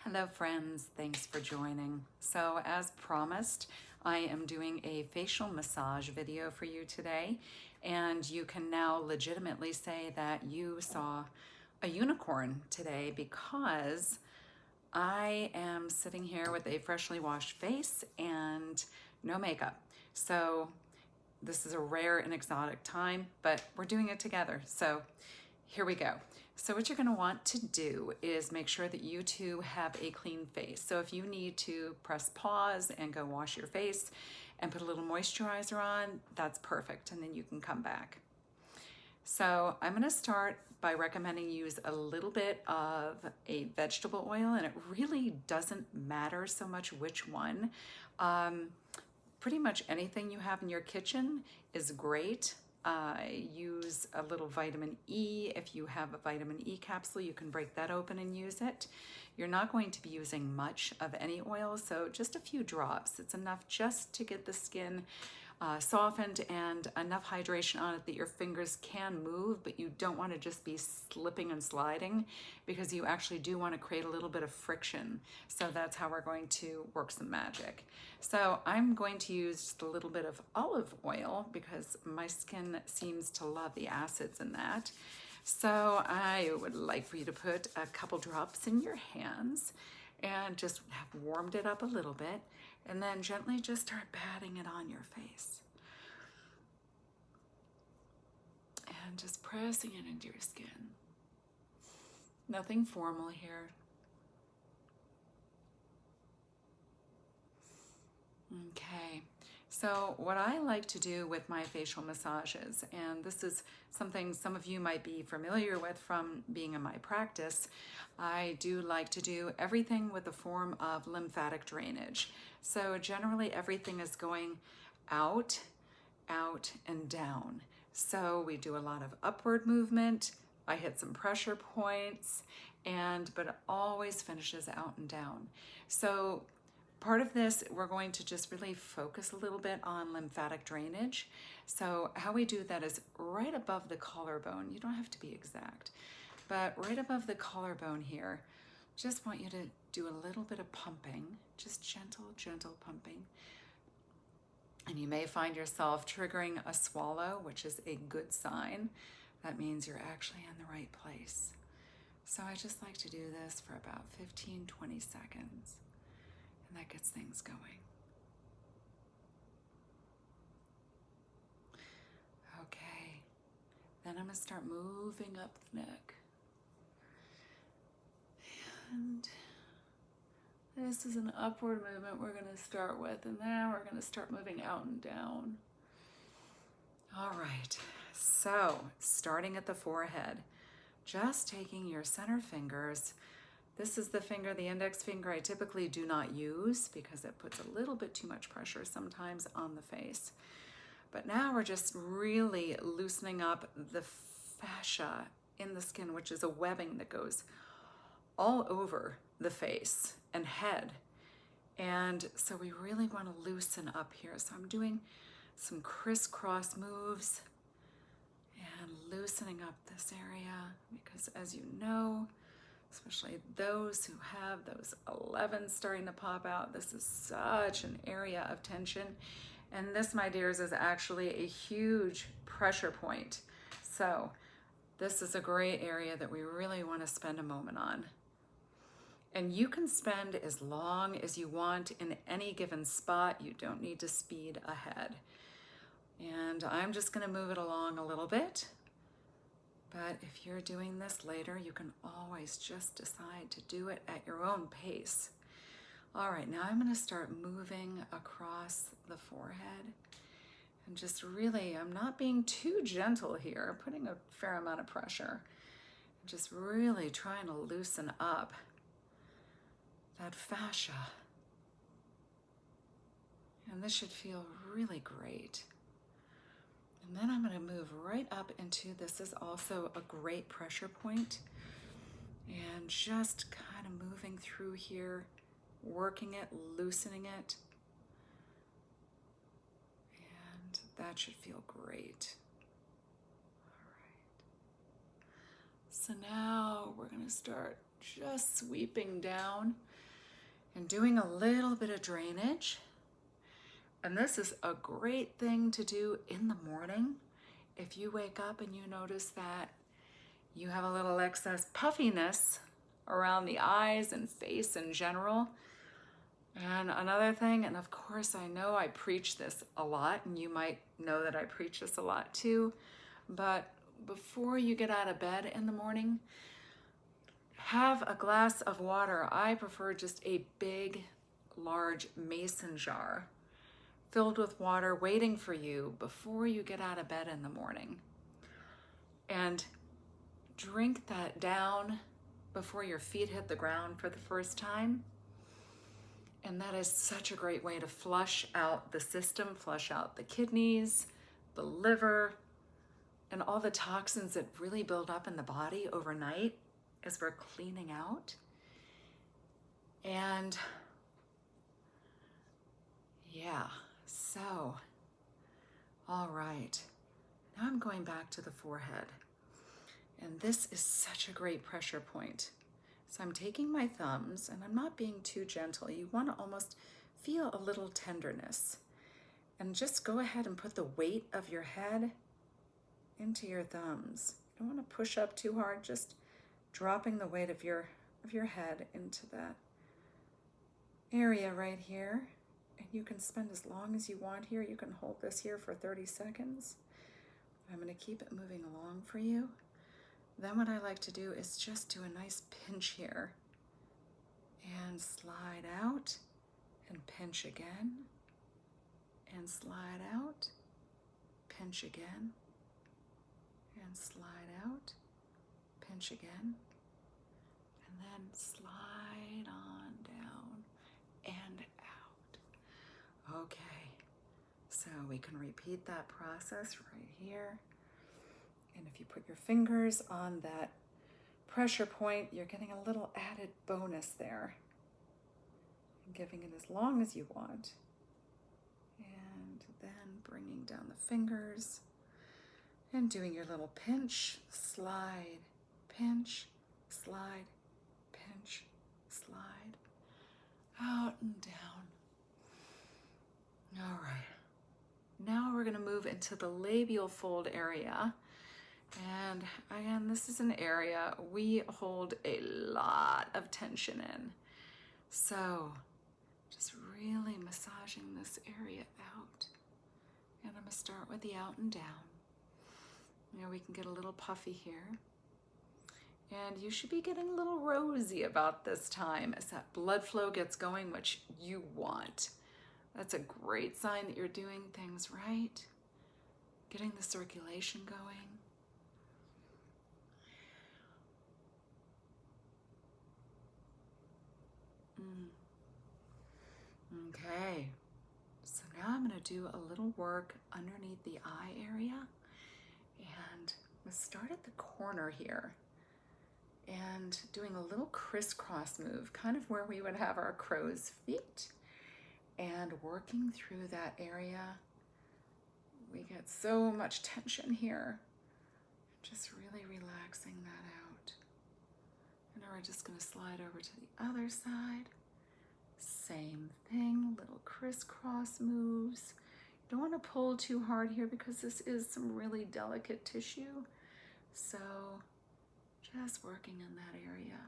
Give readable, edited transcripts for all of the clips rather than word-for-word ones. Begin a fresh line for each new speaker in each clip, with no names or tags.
Hello friends, thanks for joining. So as promised, I am doing a facial massage video for you today, and you can now legitimately say that you saw a unicorn today because I am sitting here with a freshly washed face and no makeup. So this is a rare and exotic time, but we're doing it together. So here we go. So what you're going to want to do is make sure that you two have a clean face. So if you need to press pause and go wash your face and put a little moisturizer on, that's perfect. And then you can come back. So I'm going to start by recommending you use a little bit of a vegetable oil, and it really doesn't matter so much which one. Pretty much anything you have in your kitchen is great. Use a little vitamin E. If you have a vitamin E capsule, you can break that open and use it. You're not going to be using much of any oil, so just a few drops. It's enough just to get the skin softened and enough hydration on it that your fingers can move, but you don't want to just be slipping and sliding because you actually do want to create a little bit of friction. So that's how we're going to work some magic. So I'm going to use just a little bit of olive oil because my skin seems to love the acids in that. So I would like for you to put a couple drops in your hands and just have warmed it up a little bit, and then gently just start patting it on your face. And just pressing it into your skin. Nothing formal here. Okay, so what I like to do with my facial massages, and this is something some of you might be familiar with from being in my practice, I do like to do everything with a form of lymphatic drainage. So generally everything is going out, out, and down. So we do a lot of upward movement. I hit some pressure points, but it always finishes out and down. So part of this, we're going to just really focus a little bit on lymphatic drainage. So how we do that is right above the collarbone. You don't have to be exact, but right above the collarbone here, just want you to do a little bit of pumping, just gentle, gentle pumping. And you may find yourself triggering a swallow, which is a good sign. That means you're actually in the right place. So I just like to do this for about 15, 20 seconds. And that gets things going. Okay, then I'm going to start moving up the neck. And this is an upward movement we're going to start with, and then we're going to start moving out and down. All right, so starting at the forehead, just taking your center fingers. This is the finger, the index finger, I typically do not use because it puts a little bit too much pressure sometimes on the face. But now we're just really loosening up the fascia in the skin, which is a webbing that goes all over the face and head. And so we really want to loosen up here. So I'm doing some crisscross moves and loosening up this area because, as you know, especially those who have those 11s starting to pop out, this is such an area of tension. And this, my dears, is actually a huge pressure point. So this is a great area that we really want to spend a moment on. And you can spend as long as you want in any given spot. You don't need to speed ahead. And I'm just going to move it along a little bit. But if you're doing this later, you can always just decide to do it at your own pace. All right, now I'm going to start moving across the forehead. And just really, I'm not being too gentle here, putting a fair amount of pressure. Just really trying to loosen up that fascia. And this should feel really great. And then I'm going to move right up into, this is also a great pressure point, and just kind of moving through here, working it, loosening it. And that should feel great. All right. So now we're going to start just sweeping down and doing a little bit of drainage. And this is a great thing to do in the morning. If you wake up and you notice that you have a little excess puffiness around the eyes and face in general. And another thing, and of course I know I preach this a lot, and you might know that I preach this a lot too, but before you get out of bed in the morning, have a glass of water. I prefer just a big, large mason jar filled with water waiting for you before you get out of bed in the morning. And drink that down before your feet hit the ground for the first time. And that is such a great way to flush out the system, flush out the kidneys, the liver, and all the toxins that really build up in the body overnight as we're cleaning out. And yeah, so, all right. Now I'm going back to the forehead. And this is such a great pressure point. So I'm taking my thumbs, and I'm not being too gentle. You want to almost feel a little tenderness. And just go ahead and put the weight of your head into your thumbs. You don't want to push up too hard, just dropping the weight of your head into that area right here. And you can spend as long as you want here. You can hold this here for 30 seconds. I'm going to keep it moving along for you. Then what I like to do is just do a nice pinch here and slide out and pinch again and slide out, pinch again and slide out, pinch again, and then slide on down and out. Okay, so we can repeat that process right here. And if you put your fingers on that pressure point, you're getting a little added bonus there. And giving it as long as you want. And then bringing down the fingers and doing your little pinch, slide, pinch, slide, pinch, slide, out and down. All right. Now we're going to move into the labial fold area. And again, this is an area we hold a lot of tension in. So just really massaging this area out. And I'm going to start with the out and down. You know, we can get a little puffy here. And you should be getting a little rosy about this time as that blood flow gets going, which you want. That's a great sign that you're doing things right. Getting the circulation going. Okay, so now I'm going to do a little work underneath the eye area, and I'm going to start at the corner here and doing a little crisscross move, kind of where we would have our crow's feet, and working through that area. We get so much tension here, just really relaxing that out. And now we're just going to slide over to the other side. Same thing, little crisscross moves. You don't want to pull too hard here because this is some really delicate tissue. So just working in that area.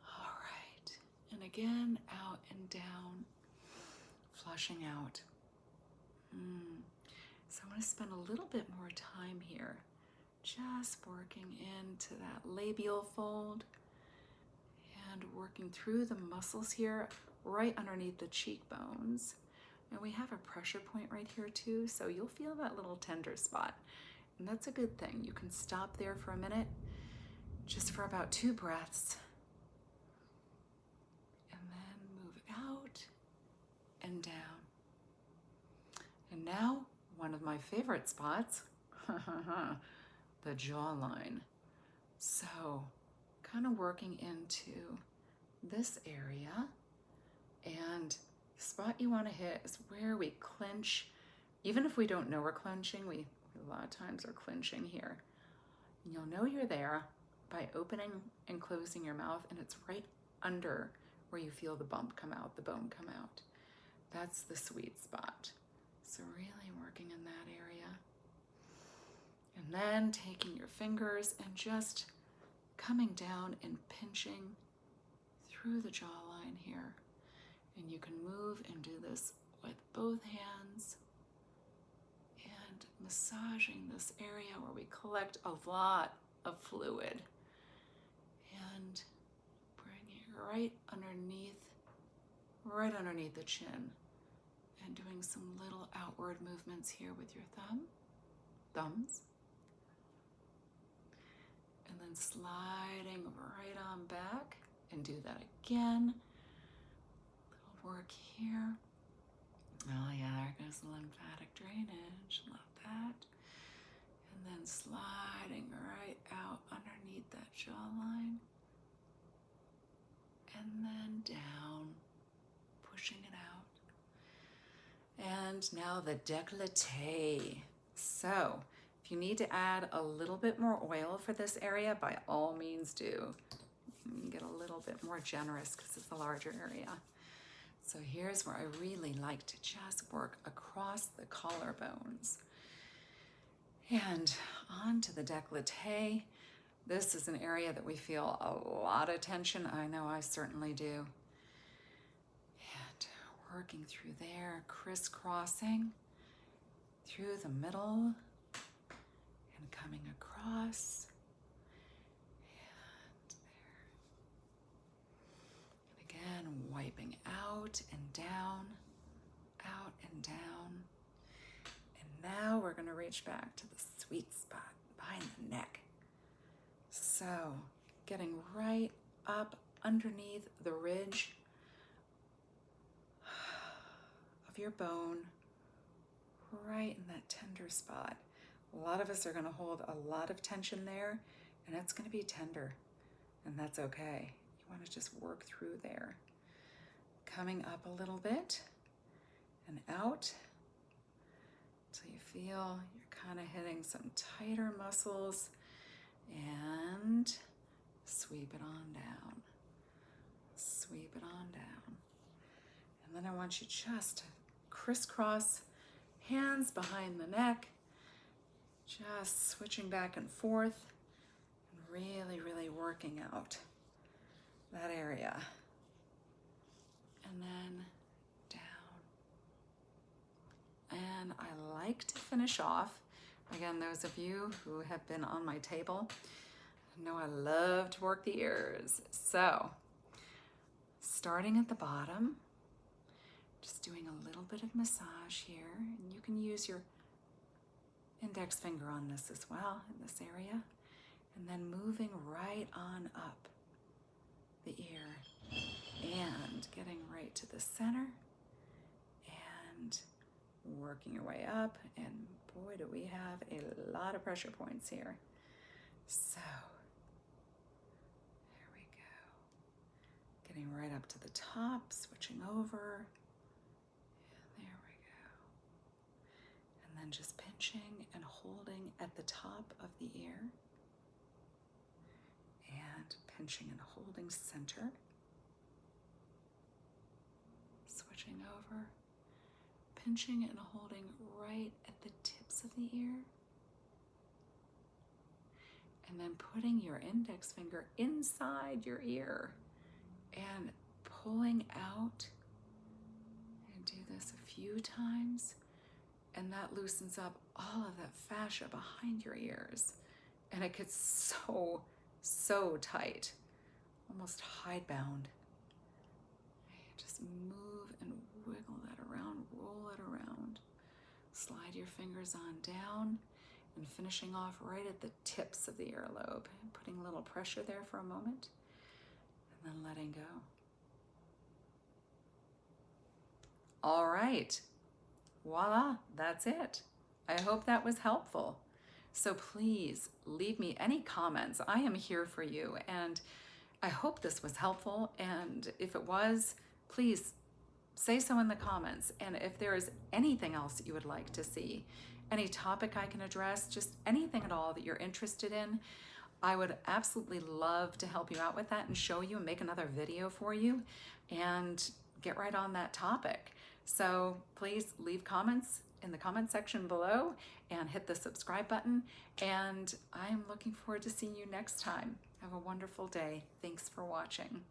All right, and again, out and down, flushing out. So I'm going to spend a little bit more time here, just working into that labial fold. And working through the muscles here, right underneath the cheekbones. And we have a pressure point right here too, so you'll feel that little tender spot. And that's a good thing. You can stop there for a minute, just for about 2 breaths. And then move out and down. And now, one of my favorite spots, the jawline. So, kind of working into this area, and the spot you want to hit is where we clench. Even if we don't know we're clenching, we a lot of times are clenching here. And you'll know you're there by opening and closing your mouth, and it's right under where you feel the bump come out, the bone come out. That's the sweet spot. So really working in that area. And then taking your fingers and just coming down and pinching through the jawline here. And you can move and do this with both hands and massaging this area where we collect a lot of fluid. And bring it right underneath the chin. And doing some little outward movements here with your thumbs. And then sliding right on back, and do that again. Little work here. Oh yeah, there goes the lymphatic drainage, love that. And then sliding right out underneath that jawline. And then down, pushing it out. And now the décolleté. So, if you need to add a little bit more oil for this area, by all means do. You can get a little bit more generous because it's a larger area. So here's where I really like to just work across the collarbones. And on to the décolleté. This is an area that we feel a lot of tension. I know I certainly do. And working through there, crisscrossing through the middle and coming across. And there. And again, wiping out and down, out and down. And now we're going to reach back to the sweet spot behind the neck. So, getting right up underneath the ridge of your bone, right in that tender spot. A lot of us are going to hold a lot of tension there, and it's going to be tender, and that's okay. You want to just work through there. Coming up a little bit and out until you feel you're kind of hitting some tighter muscles, and sweep it on down. Sweep it on down. And then I want you just to crisscross, hands behind the neck, just switching back and forth, and really, really working out that area. And then down. And I like to finish off. Again, those of you who have been on my table know I love to work the ears. So, starting at the bottom, just doing a little bit of massage here. And you can use your index finger on this as well, in this area. And then moving right on up the ear and getting right to the center and working your way up. And boy, do we have a lot of pressure points here. So, there we go. Getting right up to the top, switching over. And there we go. And then just pinching and holding at the top of the ear. And pinching and holding center. Switching over. Pinching and holding right at the tips of the ear. And then putting your index finger inside your ear and pulling out. And do this a few times. And that loosens up all of that fascia behind your ears. And it gets so tight, almost hidebound. Just move and wiggle that around, roll it around. Slide your fingers on down and finishing off right at the tips of the earlobe. Putting a little pressure there for a moment and then letting go. All right, voila, that's it. I hope that was helpful. So please leave me any comments. I am here for you, and I hope this was helpful. And if it was, please say so in the comments. And if there is anything else you would like to see, any topic I can address, just anything at all that you're interested in, I would absolutely love to help you out with that and show you and make another video for you and get right on that topic. So please leave comments in the comment section below and hit the subscribe button. And I'm looking forward to seeing you next time. Have a wonderful day. Thanks for watching.